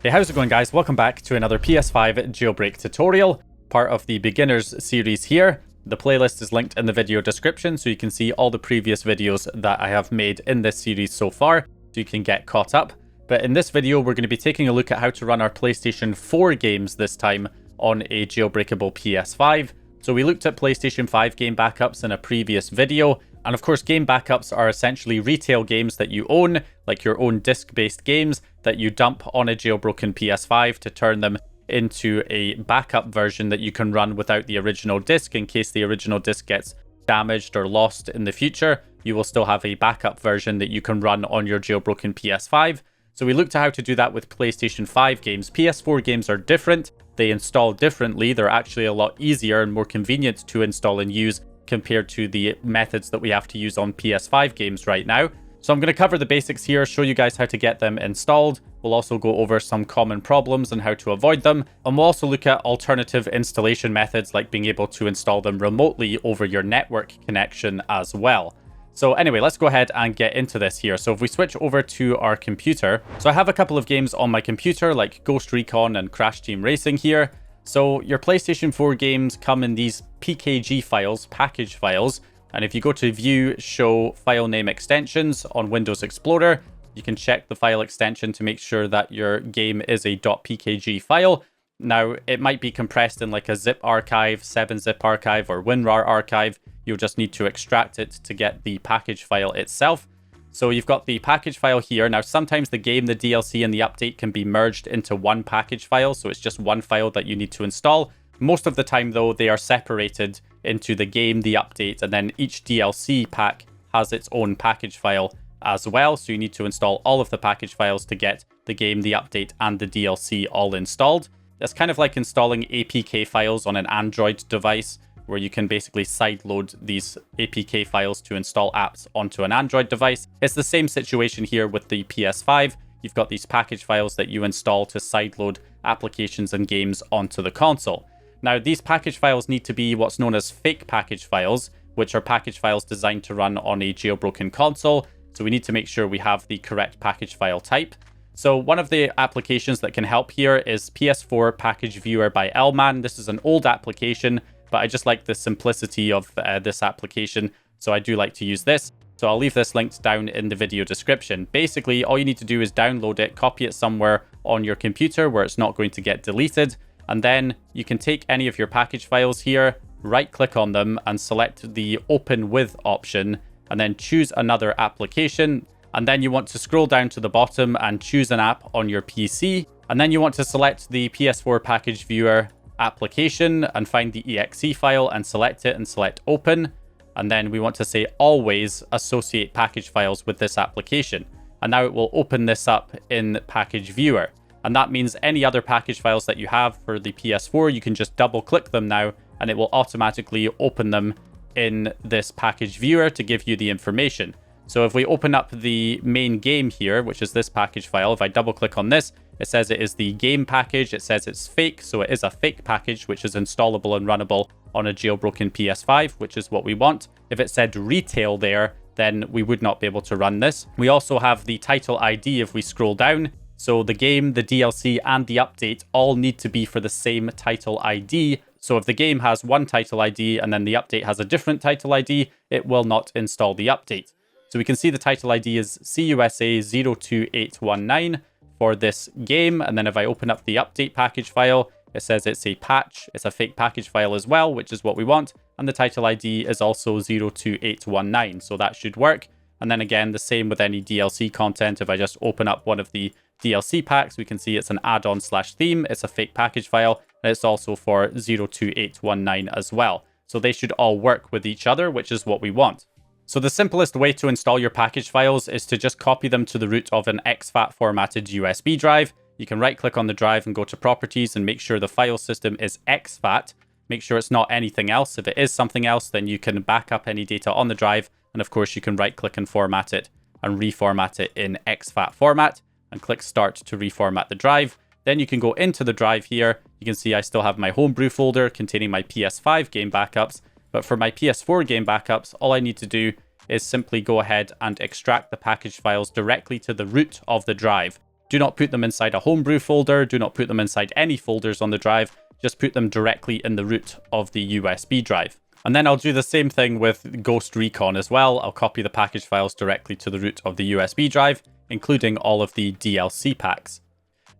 Hey, how's it going, guys? Welcome back to another PS5 jailbreak tutorial, part of the beginners series here. The playlist is linked in the video description, so you can see all the previous videos that I have made in this series so far, so you can get caught up. But in this video, we're going to be taking a look at how to run our PlayStation 4 games this time on a jailbreakable PS5. So we looked at PlayStation 5 game backups in a previous video, and of course game backups are essentially retail games that you own, like your own disc-based games that you dump on a jailbroken PS5 to turn them into a backup version that you can run without the original disc. In case the original disc gets damaged or lost in the future, you will still have a backup version that you can run on your jailbroken PS5. So we looked at how to do that with PlayStation 5 games. PS4 games are different. They install differently. They're actually a lot easier and more convenient to install and use compared to the methods that we have to use on PS5 games right now. So I'm going to cover the basics here, show you guys how to get them installed. We'll also go over some common problems and how to avoid them. And we'll also look at alternative installation methods like being able to install them remotely over your network connection as well. So anyway, let's go ahead and get into this here. So if we switch over to our computer, so I have a couple of games on my computer like Ghost Recon and Crash Team Racing here. So your PlayStation 4 games come in these pkg files, package files. And if you go to View, Show, File Name Extensions on Windows Explorer, you can check the file extension to make sure that your game is a .pkg file. Now, it might be compressed in like a zip archive, 7-zip archive, or WinRAR archive. You'll just need to extract it to get the package file itself. So you've got the package file here. Now, sometimes the game, the DLC, and the update can be merged into one package file. So it's just one file that you need to install. Most of the time, though, they are separated into the game, the update, and then each DLC pack has its own package file as well. So you need to install all of the package files to get the game, the update, and the DLC all installed. It's kind of like installing APK files on an Android device, where you can basically sideload these APK files to install apps onto an Android device. It's the same situation here with the PS5. You've got these package files that you install to sideload applications and games onto the console. Now, these package files need to be what's known as fake package files, which are package files designed to run on a jailbroken console. So we need to make sure we have the correct package file type. So one of the applications that can help here is PS4 Package Viewer by Elman. This is an old application, but I just like the simplicity of this application, so I do like to use this. So I'll leave this linked down in the video description. Basically, all you need to do is download it, copy it somewhere on your computer where it's not going to get deleted, and then you can take any of your package files here, right-click on them, and select the Open With option, and then choose another application. And then you want to scroll down to the bottom and choose an app on your PC, and then you want to select the PS4 Package Viewer application and find the exe file and select it and select open. And then we want to say always associate package files with this application. And now it will open this up in Package Viewer. And that means any other package files that you have for the PS4, you can just double click them now and it will automatically open them in this Package Viewer to give you the information. So if we open up the main game here, which is this package file, if I double click on this, it says it is the game package. It says it's fake, so it is a fake package, which is installable and runnable on a jailbroken PS5, which is what we want. If it said retail there, then we would not be able to run this. We also have the title ID if we scroll down. So the game, the DLC, and the update all need to be for the same title ID. So if the game has one title ID and then the update has a different title ID, it will not install the update. So we can see the title ID is CUSA02819 for this game. And then if I open up the update package file, it says it's a patch. It's a fake package file as well, which is what we want. And the title ID is also 02819. So that should work. And then again, the same with any DLC content. If I just open up one of the DLC packs, we can see it's an add-on/theme. It's a fake package file. And it's also for 02819 as well. So they should all work with each other, which is what we want. So the simplest way to install your package files is to just copy them to the root of an exFAT formatted USB drive. You can right click on the drive and go to properties and make sure the file system is exFAT. Make sure it's not anything else. If it is something else, then you can back up any data on the drive. And of course, you can right click and format it and reformat it in exFAT format and click start to reformat the drive. Then you can go into the drive here. You can see I still have my homebrew folder containing my PS5 game backups. But for my PS4 game backups, all I need to do is simply go ahead and extract the package files directly to the root of the drive. Do not put them inside a homebrew folder. Do not put them inside any folders on the drive. Just put them directly in the root of the USB drive. And then I'll do the same thing with Ghost Recon as well. I'll copy the package files directly to the root of the USB drive, including all of the DLC packs.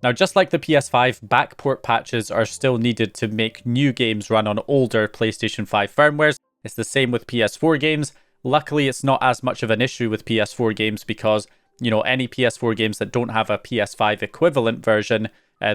Now, just like the PS5, backport patches are still needed to make new games run on older PlayStation 5 firmwares. It's the same with PS4 games. Luckily, it's not as much of an issue with PS4 games because, you know, any PS4 games that don't have a PS5 equivalent version,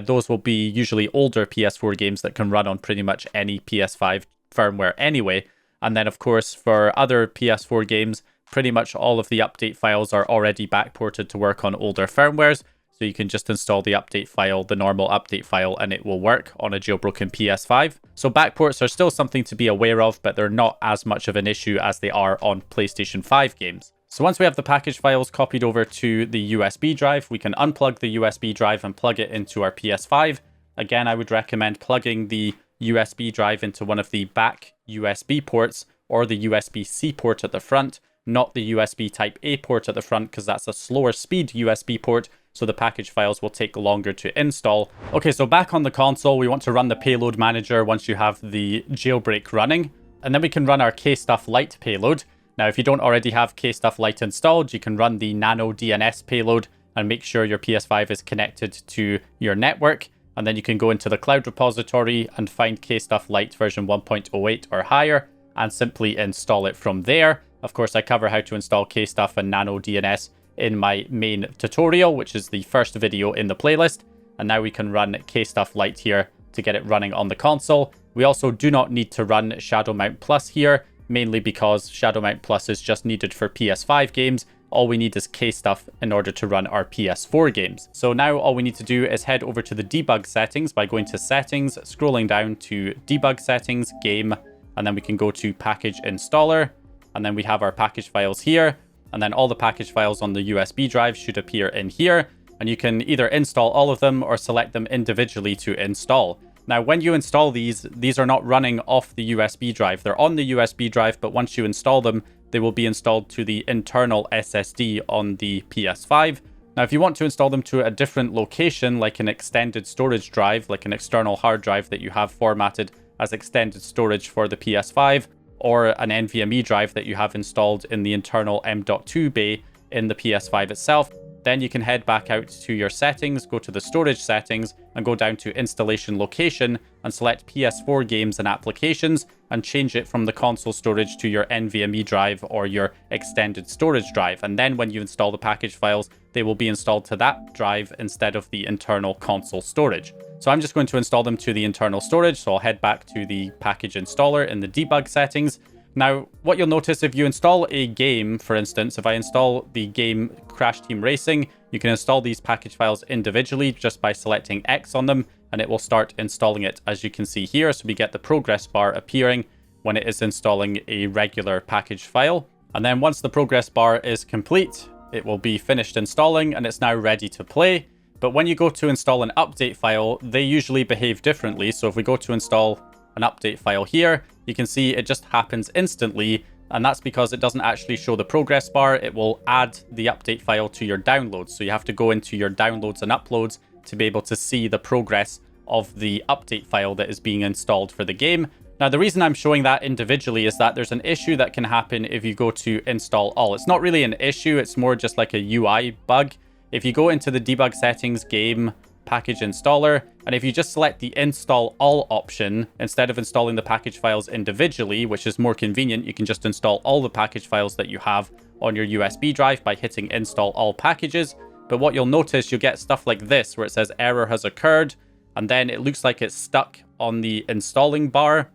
those will be usually older PS4 games that can run on pretty much any PS5 firmware anyway. And then, of course, for other PS4 games, pretty much all of the update files are already backported to work on older firmwares. So you can just install the update file, the normal update file, and it will work on a jailbroken PS5. So backports are still something to be aware of, but they're not as much of an issue as they are on PlayStation 5 games. So once we have the package files copied over to the USB drive, we can unplug the USB drive and plug it into our PS5. Again, I would recommend plugging the USB drive into one of the back USB ports or the USB-C port at the front, not the USB Type A port at the front, because that's a slower speed USB port, so the package files will take longer to install. Okay, so back on the console, we want to run the payload manager once you have the jailbreak running, and then we can run our kstuff Lite payload. Now, if you don't already have kstuff Lite installed, you can run the nano DNS payload and make sure your PS5 is connected to your network. And then you can go into the cloud repository and find kstuff Lite version 1.08 or higher and simply install it from there. Of course, I cover how to install kstuff and nano DNS in my main tutorial, which is the first video in the playlist. And now we can run kstuff Lite here to get it running on the console. We also do not need to run Shadow Mount Plus here, mainly because Shadow Mount Plus is just needed for PS5 games. All we need is kstuff in order to run our PS4 games. So now all we need to do is head over to the debug settings by going to settings, scrolling down to debug settings, game, and then we can go to package installer. And then we have our package files here. And then all the package files on the USB drive should appear in here. And you can either install all of them or select them individually to install. Now, when you install these are not running off the USB drive. They're on the USB drive, but once you install them, they will be installed to the internal SSD on the PS5. Now, if you want to install them to a different location, like an extended storage drive, like an external hard drive that you have formatted as extended storage for the PS5, or an NVMe drive that you have installed in the internal M.2 bay in the PS5 itself, then you can head back out to your settings, go to the storage settings, and go down to installation location and select PS4 games and applications and change it from the console storage to your NVMe drive or your extended storage drive. And then when you install the package files, they will be installed to that drive instead of the internal console storage. So I'm just going to install them to the internal storage. So I'll head back to the package installer in the debug settings. Now, what you'll notice if you install a game, for instance, if I install the game Crash Team Racing, you can install these package files individually just by selecting X on them, and it will start installing it, as you can see here. So we get the progress bar appearing when it is installing a regular package file. And then once the progress bar is complete, it will be finished installing and it's now ready to play. But when you go to install an update file, they usually behave differently. So if we go to install an update file here, you can see it just happens instantly, and that's because it doesn't actually show the progress bar. It will add the update file to your downloads. So you have to go into your downloads and uploads to be able to see the progress of the update file that is being installed for the game. Now, the reason I'm showing that individually is that there's an issue that can happen if you go to install all. It's not really an issue, it's more just like a UI bug. If you go into the debug settings, game, package installer, and if you just select the install all option, instead of installing the package files individually, which is more convenient, you can just install all the package files that you have on your USB drive by hitting install all packages. But what you'll notice, you'll get stuff like this, where it says error has occurred, and then it looks like it's stuck on the installing bar,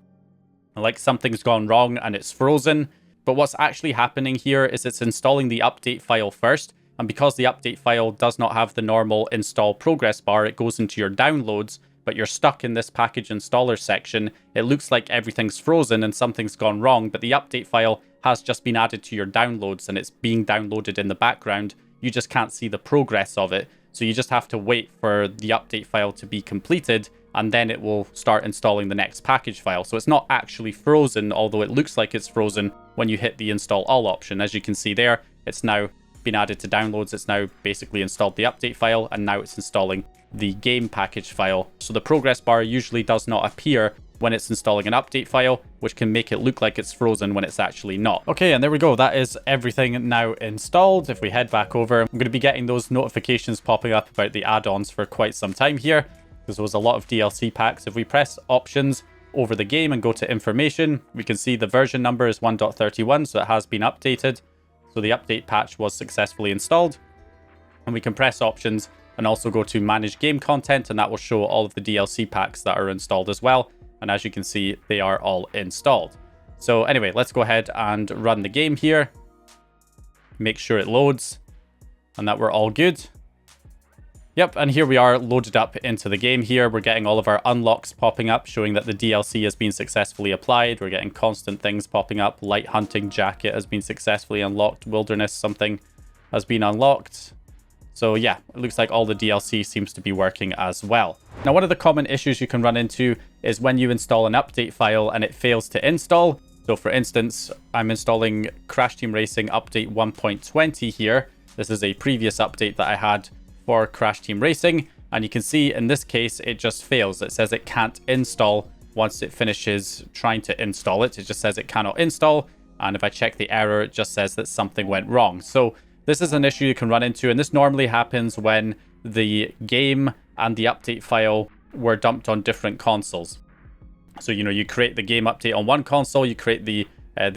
like something's gone wrong and it's frozen. But what's actually happening here is it's installing the update file first, and because the update file does not have the normal install progress bar, it goes into your downloads, but you're stuck in this package installer section. It looks like everything's frozen and something's gone wrong, but the update file has just been added to your downloads and it's being downloaded in the background. You just can't see the progress of it. So you just have to wait for the update file to be completed, and then it will start installing the next package file. So it's not actually frozen, although it looks like it's frozen when you hit the install all option. As you can see there, it's now been added to downloads. It's now basically installed the update file, and now it's installing the game package file. So the progress bar usually does not appear when it's installing an update file, which can make it look like it's frozen when it's actually not. Okay, and there we go. That is everything now installed. If we head back over, I'm going to be getting those notifications popping up about the add-ons for quite some time here, because there was a lot of DLC packs. If we press options over the game and go to information, we can see the version number is 1.31, so it has been updated. So the update patch was successfully installed. And we can press options and also go to manage game content, and that will show all of the DLC packs that are installed as well. And as you can see, they are all installed. So anyway, let's go ahead and run the game here. Make sure it loads and that we're all good. Yep, and here we are loaded up into the game here. We're getting all of our unlocks popping up, showing that the DLC has been successfully applied. We're getting constant things popping up. Light hunting jacket has been successfully unlocked. Wilderness something has been unlocked. So yeah, it looks like all the DLC seems to be working as well. Now, one of the common issues you can run into is when you install an update file and it fails to install. So for instance, I'm installing Crash Team Racing Update 1.20 here. This is a previous update that I had for Crash Team Racing. And you can see in this case, it just fails. It says it can't install once it finishes trying to install it. It just says it cannot install. And if I check the error, it just says that something went wrong. So this is an issue you can run into, and this normally happens when the game and the update file were dumped on different consoles. So, you know, you create the game update on one console, you create the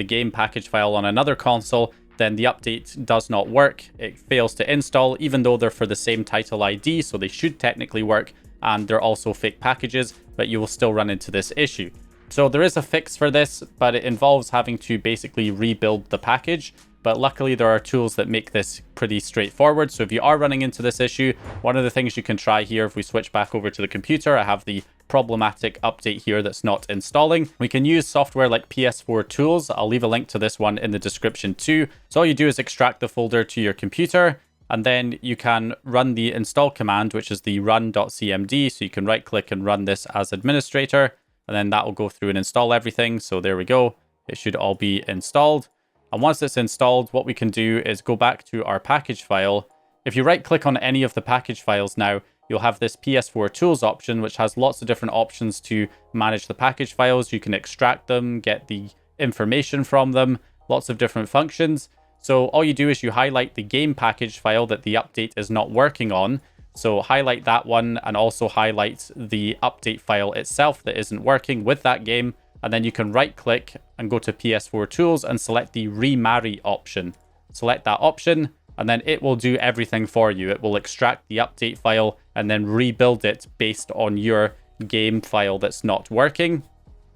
game package file on another console, then the update does not work. It fails to install, even though they're for the same title ID, so they should technically work, and they're also fake packages, but you will still run into this issue. So there is a fix for this, but it involves having to basically rebuild the package. But luckily there are tools that make this pretty straightforward. So if you are running into this issue, one of the things you can try here, if we switch back over to the computer, I have the problematic update here that's not installing. We can use software like PS4 tools. I'll leave a link to this one in the description too. So all you do is extract the folder to your computer, and then you can run the install command, which is the run.cmd. So you can right click and run this as administrator, and then that will go through and install everything. So there we go. It should all be installed. And once it's installed, what we can do is go back to our package file. If you right click on any of the package files now, you'll have this PS4 tools option, which has lots of different options to manage the package files. You can extract them, get the information from them, lots of different functions. So all you do is you highlight the game package file that the update is not working on. So highlight that one and also highlight the update file itself that isn't working with that game. And then you can right click and go to PS4 tools and select the remarry option. Select that option and then it will do everything for you. It will extract the update file and then rebuild it based on your game file that's not working.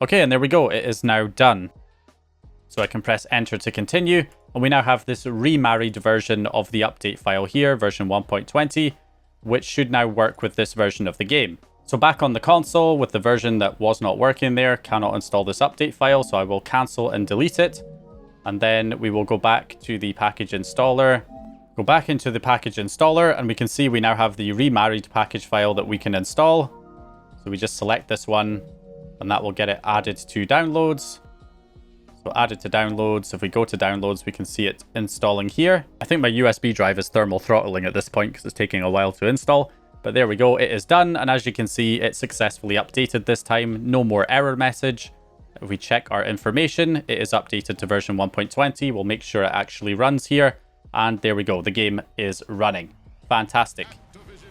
Okay, and there we go. It is now done. So I can press enter to continue. And we now have this remarried version of the update file here, version 1.20, which should now work with this version of the game. So back on the console with the version that was not working there, cannot install this update file, so I will cancel and delete it. And then we will go back to the package installer, go back into the package installer, and we can see we now have the remarried package file that we can install. So we just select this one and that will get it added to downloads. So added to downloads. If we go to downloads, we can see it installing here. I think my USB drive is thermal throttling at this point because it's taking a while to install. But there we go, it is done. And as you can see, it successfully updated this time. No more error message. If we check our information, it is updated to version 1.20. We'll make sure it actually runs here. And there we go, the game is running. Fantastic.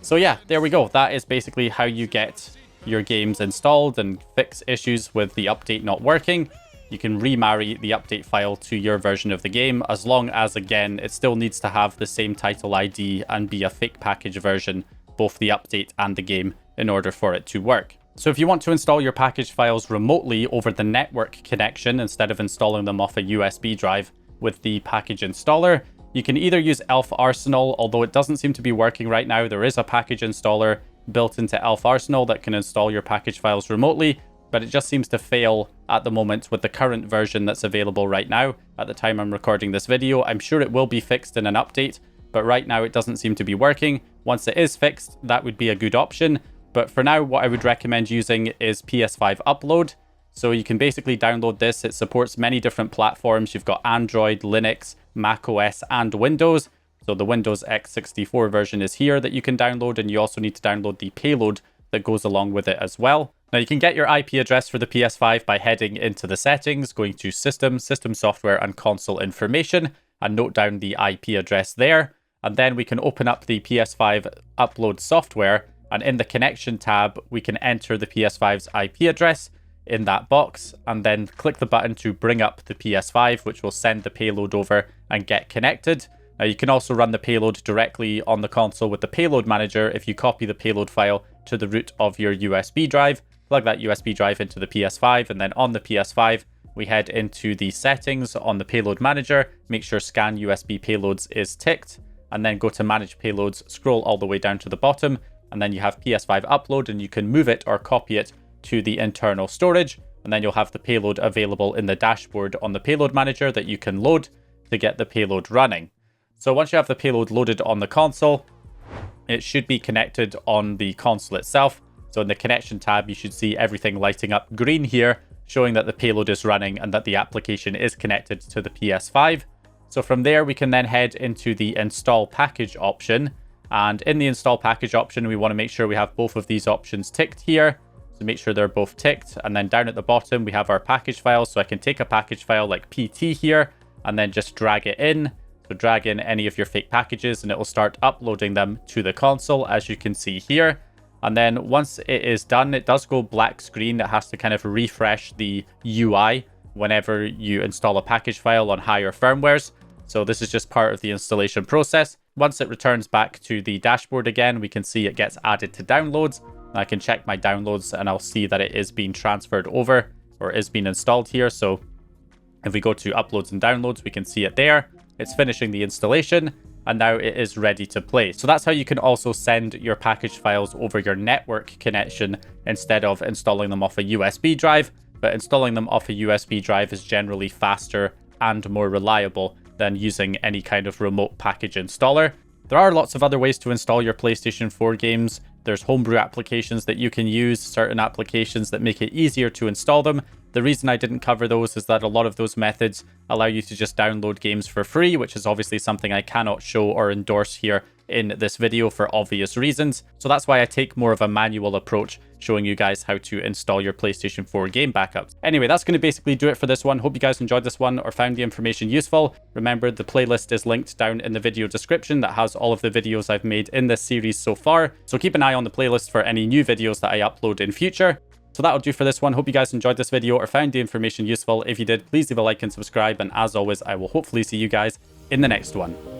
So yeah, there we go. That is basically how you get your games installed and fix issues with the update not working. You can remarry the update file to your version of the game, as long as, again, it still needs to have the same title ID and be a fake package version, both the update and the game, in order for it to work. So if you want to install your package files remotely over the network connection instead of installing them off a USB drive with the package installer, you can either use Elf Arsenal, although it doesn't seem to be working right now. There is a package installer built into Elf Arsenal that can install your package files remotely, but it just seems to fail at the moment with the current version that's available right now. At the time I'm recording this video, I'm sure it will be fixed in an update, but right now it doesn't seem to be working. Once it is fixed, that would be a good option. But for now, what I would recommend using is PS5 Upload. So you can basically download this. It supports many different platforms. You've got Android, Linux, Mac OS, and Windows. So the Windows x64 version is here that you can download, and you also need to download the payload that goes along with it as well. Now you can get your IP address for the PS5 by heading into the settings, going to System, System Software and Console Information, and note down the IP address there. And then we can open up the PS5 upload software, and in the connection tab, we can enter the PS5's IP address in that box, and then click the button to bring up the PS5, which will send the payload over and get connected. Now you can also run the payload directly on the console with the payload manager if you copy the payload file to the root of your USB drive, plug that USB drive into the PS5, and then on the PS5, we head into the settings on the payload manager, make sure scan USB payloads is ticked, and then go to manage payloads, scroll all the way down to the bottom, and then you have PS5 upload, and you can move it or copy it to the internal storage, and then you'll have the payload available in the dashboard on the payload manager that you can load to get the payload running. So once you have the payload loaded on the console, it should be connected on the console itself. So in the connection tab, you should see everything lighting up green here, showing that the payload is running and that the application is connected to the PS5. So from there, we can then head into the install package option. And in the install package option, we want to make sure we have both of these options ticked here. So make sure they're both ticked. And then down at the bottom, we have our package file. So I can take a package file like PT here and then just drag it in. So drag in any of your fake packages and it will start uploading them to the console, as you can see here. And then once it is done, it does go black screen. It has to kind of refresh the UI whenever you install a package file on higher firmwares. So this is just part of the installation process. Once it returns back to the dashboard again, we can see it gets added to downloads. I can check my downloads and I'll see that it is being transferred over or is being installed here. So if we go to uploads and downloads, we can see it there. It's finishing the installation and now it is ready to play. So that's how you can also send your package files over your network connection instead of installing them off a USB drive. But installing them off a USB drive is generally faster and more reliable than using any kind of remote package installer. There are lots of other ways to install your PlayStation 4 games. There's homebrew applications that you can use, certain applications that make it easier to install them. The reason I didn't cover those is that a lot of those methods allow you to just download games for free, which is obviously something I cannot show or endorse here in this video for obvious reasons. So that's why I take more of a manual approach, showing you guys how to install your PlayStation 4 game backups. Anyway, that's going to basically do it for this one. Hope you guys enjoyed this one or found the information useful. Remember, the playlist is linked down in the video description that has all of the videos I've made in this series so far. So keep an eye on the playlist for any new videos that I upload in future. So that'll do for this one. Hope you guys enjoyed this video or found the information useful. If you did, please leave a like and subscribe. And as always, I will hopefully see you guys in the next one.